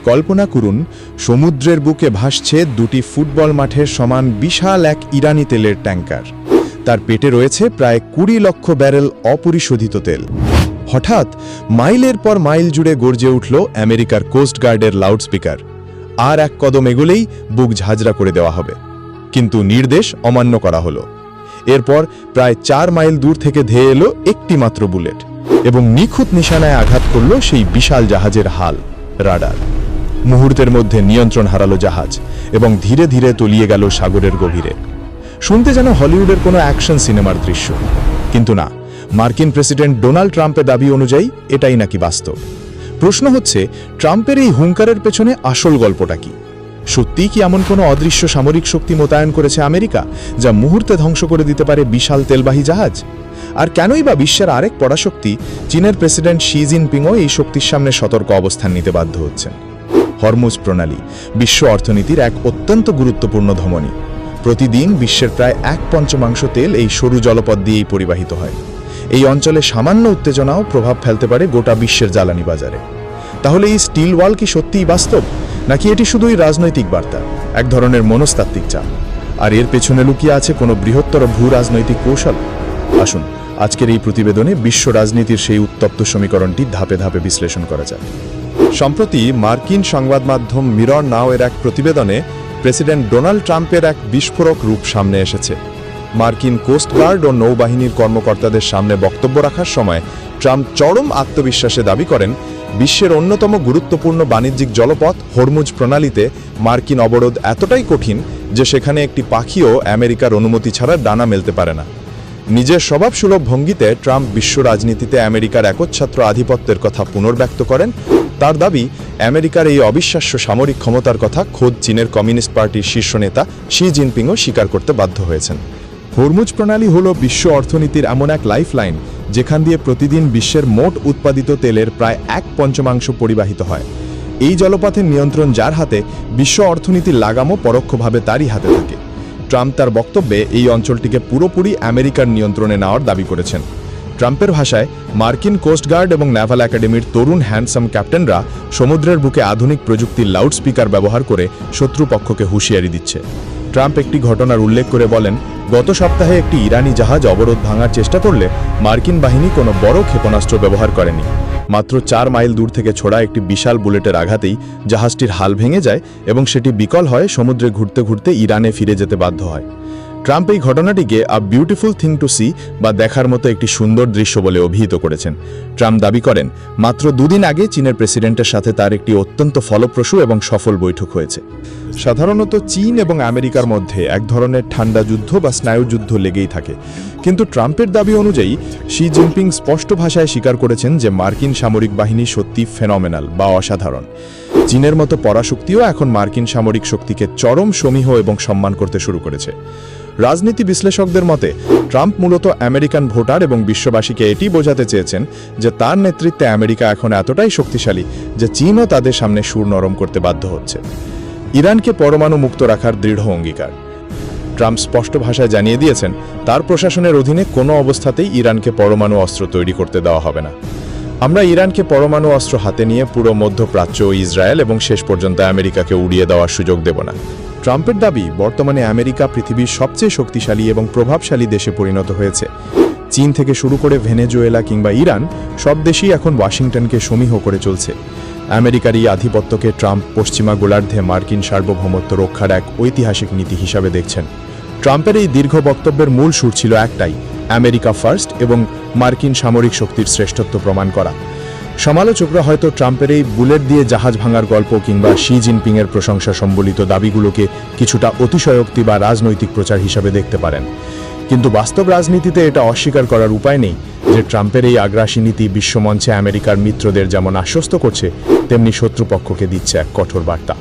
কল্পনা করুন, সমুদ্রের বুকে ভাসছে দুটি ফুটবল মাঠের সমান বিশাল এক ইরানি তেলের ট্যাঙ্কার। তার পেটে রয়েছে প্রায় 20 লক্ষ ব্যারেল অপরিশোধিত তেল। হঠাৎ মাইলের পর মাইল জুড়ে গর্জে উঠল আমেরিকার কোস্ট গার্ডের লাউডস্পিকার, আর এক কদম এগোলেই বুক ঝাঁঝরা করে দেওয়া হবে। কিন্তু নির্দেশ অমান্য করা হলো। এরপর প্রায় 4 মাইল দূর থেকে ধেয়ে এলো একটি মাত্র বুলেট এবং নিখুঁত নিশানায় আঘাত করল সেই বিশাল জাহাজের হাল, রাডার। মুহূর্তের মধ্যে নিয়ন্ত্রণ হারালো জাহাজ এবং ধীরে ধীরে তলিয়ে গেল সাগরের গভীরে। শুনতে যেন হলিউডের কোনো অ্যাকশন সিনেমার দৃশ্য, কিন্তু না, মার্কিন প্রেসিডেন্ট ডোনাল্ড ট্রাম্পের দাবি অনুযায়ী এটাই নাকি বাস্তব। প্রশ্ন হচ্ছে, ট্রাম্পের এই হুঙ্কারের পেছনে আসল গল্পটা কি? সত্যিই কি এমন কোনো অদৃশ্য সামরিক শক্তি মোতায়েন করেছে আমেরিকা, যা মুহূর্তে ধ্বংস করে দিতে পারে বিশাল তেলবাহী জাহাজ? আর কেনই বা বিশ্বের আরেক পরাশক্তি চীনের প্রেসিডেন্ট শি জিনপিংও এই শক্তির সামনে সতর্ক অবস্থান নিতে বাধ্য হচ্ছেন? হরমুজ প্রণালী বিশ্ব অর্থনীতির এক অত্যন্ত গুরুত্বপূর্ণ ধমনী। প্রতিদিন বিশ্বের প্রায় 1/5 তেল এই সরু জলপথ দিয়েই পরিবাহিত হয়। এই অঞ্চলে সামান্য উত্তেজনাও প্রভাব ফেলতে পারে গোটা বিশ্বের জ্বালানি বাজারে। তাহলে এই স্টিল ওয়াল কি সত্যিই বাস্তব, নাকি এটি শুধুই রাজনৈতিক বার্তা, এক ধরনের মনস্তাত্ত্বিক চাপ? আর এর পেছনে লুকিয়ে আছে কোনো বৃহত্তর ভূ রাজনৈতিক কৌশল? আসুন আজকের এই প্রতিবেদনে বিশ্ব রাজনীতির সেই উত্তপ্ত সমীকরণটি ধাপে ধাপে বিশ্লেষণ করা যায়। সম্প্রতি মার্কিন সংবাদ মাধ্যম মিরর নাও এর এক প্রতিবেদনে প্রেসিডেন্ট ডোনাল্ড ট্রাম্পের এক বিস্ফোরক রূপ সামনে এসেছে। মার্কিন কোস্টগার্ড ও নৌবাহিনীর কর্মকর্তাদের সামনে বক্তব্য রাখার সময় ট্রাম্প চরম আত্মবিশ্বাসে দাবি করেন, বিশ্বের অন্যতম গুরুত্বপূর্ণ বাণিজ্যিক জলপথ হরমুজ প্রণালীতে মার্কিন অবরোধ এতটাই কঠিন যে সেখানে একটি পাখিও আমেরিকার অনুমতি ছাড়া ডানা মেলতে পারে না। নিজের স্বভাবসুলভ ভঙ্গিতে ট্রাম্প বিশ্ব রাজনীতিতে আমেরিকার একচ্ছত্র আধিপত্যের কথা পুনর্ব্যক্ত করেন। তার দাবি, আমেরিকার এই অবিশ্বাস্য সামরিক ক্ষমতার কথা খোদ চীনের কমিউনিস্ট পার্টির শীর্ষ নেতা শি জিনপিংও স্বীকার করতে বাধ্য হয়েছেন। হরমুজ প্রণালী হল বিশ্ব অর্থনীতির এমন এক লাইফলাইন যেখান দিয়ে প্রতিদিন বিশ্বের মোট উৎপাদিত তেলের প্রায় 1/5 পরিবাহিত হয়। এই জলপথের নিয়ন্ত্রণ যার হাতে, বিশ্ব অর্থনীতির লাগামও পরোক্ষভাবে তারই হাতে থাকে। ট্রাম্প তার বক্তব্যে এই অঞ্চলটিকে পুরোপুরি আমেরিকার নিয়ন্ত্রণে নেওয়ার দাবি করেছেন। ট্রাম্পের ভাষায়, মার্কিন কোস্টগার্ড এবং নেভাল একাডেমির তরুণ হ্যান্ডসাম ক্যাপ্টেনরা সমুদ্রের বুকে আধুনিক প্রযুক্তির লাউডস্পিকার ব্যবহার করে শত্রুপক্ষকে হুঁশিয়ারি দিচ্ছে। ট্রাম্প একটি ঘটনার উল্লেখ করে বলেন, গত সপ্তাহে একটি ইরানি জাহাজ অবরোধ ভাঙার চেষ্টা করলে মার্কিন বাহিনী কোনো বড় ক্ষেপণাস্ত্র ব্যবহার করেনি। মাত্র 4 মাইল দূর থেকে ছোড়া একটি বিশাল বুলেটের আঘাতেই জাহাজটির হাল ভেঙে যায় এবং সেটি বিকল হয়ে সমুদ্রে ঘুরতে ঘুরতে ইরানে ফিরে যেতে বাধ্য হয়। ট্রাম্প এই ঘটনাটিকে a beautiful thing to see বা দেখার মতো একটি সুন্দর দৃশ্য বলে অভিহিত করেছেন। ট্রাম্প দাবি করেন, মাত্র 2 দিন আগে চীনের প্রেসিডেন্টের সাথে তার একটি অত্যন্ত ফলপ্রসূ এবং সফল বৈঠক হয়েছে। সাধারণত চীন এবং আমেরিকার মধ্যে এক ধরনের ঠান্ডা যুদ্ধ বা স্নায়ুযুদ্ধ লেগেই থাকে, কিন্তু ট্রাম্পের দাবি অনুযায়ী শি জিনপিং স্পষ্ট ভাষায় স্বীকার করেছেন যে মার্কিন সামরিক বাহিনী সত্যি ফেনোমেনাল বা অসাধারণ। চীনের মতো পরাশক্তিও এখন মার্কিন সামরিক শক্তিকে চরম সমীহ এবং সম্মান করতে শুরু করেছে। রাজনীতি বিশ্লেষকদের মতে ট্রাম্প মূলত আমেরিকান ভোটার এবং বিশ্ববাসীকে এটি বোঝাতে চেয়েছেন যে তার নেতৃত্বে আমেরিকা এখন এতটাই শক্তিশালী যে চীনও তাদের সামনে সুর নরম করতে বাধ্য হচ্ছে। ইরানকে পরমাণু মুক্ত রাখার দৃঢ় অঙ্গীকার। ট্রাম্প স্পষ্ট ভাষায় জানিয়ে দিয়েছেন, তার প্রশাসনের অধীনে কোনো অবস্থাতেই ইরানকে পরমাণু অস্ত্র তৈরি করতে দেওয়া হবে না। আমরা ইরানকে পরমাণু অস্ত্র হাতে নিয়ে পুরো মধ্যপ্রাচ্য, ইসরায়েল এবং শেষ পর্যন্ত আমেরিকাকে উড়িয়ে দেওয়ার সুযোগ দেব না। ট্রাম্পের দাবি, বর্তমানে আমেরিকা পৃথিবীর সবচেয়ে শক্তিশালী এবং প্রভাবশালী দেশে পরিণত হয়েছে। চীন থেকে শুরু করে ভেনেজুয়েলা কিংবা ইরান, সব দেশই এখন ওয়াশিংটনকে সমীহ করে চলছে। আমেরিকার এই আধিপত্যকে ট্রাম্প পশ্চিমা গোলার্ধে মার্কিন সার্বভৌমত্ব রক্ষার এক ঐতিহাসিক নীতি হিসাবে দেখছেন। ট্রাম্পের এই দীর্ঘ বক্তব্যের মূল সুর ছিল একটাই, আমেরিকা ফার্স্ট এবং মার্কিন সামরিক শক্তির শ্রেষ্ঠত্ব প্রমাণ করা। সমালোচকরা হয়তো ট্রাম্পের এই বুলেট দিয়ে জাহাজ ভাঙার গল্প কিংবা শি জিনপিংয়ের প্রশংসা সম্বলিত দাবিগুলোকে কিছুটা অতিশয়োক্তি বা রাজনৈতিক প্রচার হিসাবে দেখতে পারেন, কিন্তু বাস্তব রাজনীতিতে এটা অস্বীকার করার উপায় নেই যে ট্রাম্পের এই আগ্রাসী নীতি বিশ্বমঞ্চে আমেরিকার মিত্রদের যেমন আশ্বস্ত করছে, তেমনি শত্রুপক্ষকে দিচ্ছে এক কঠোর বার্তা।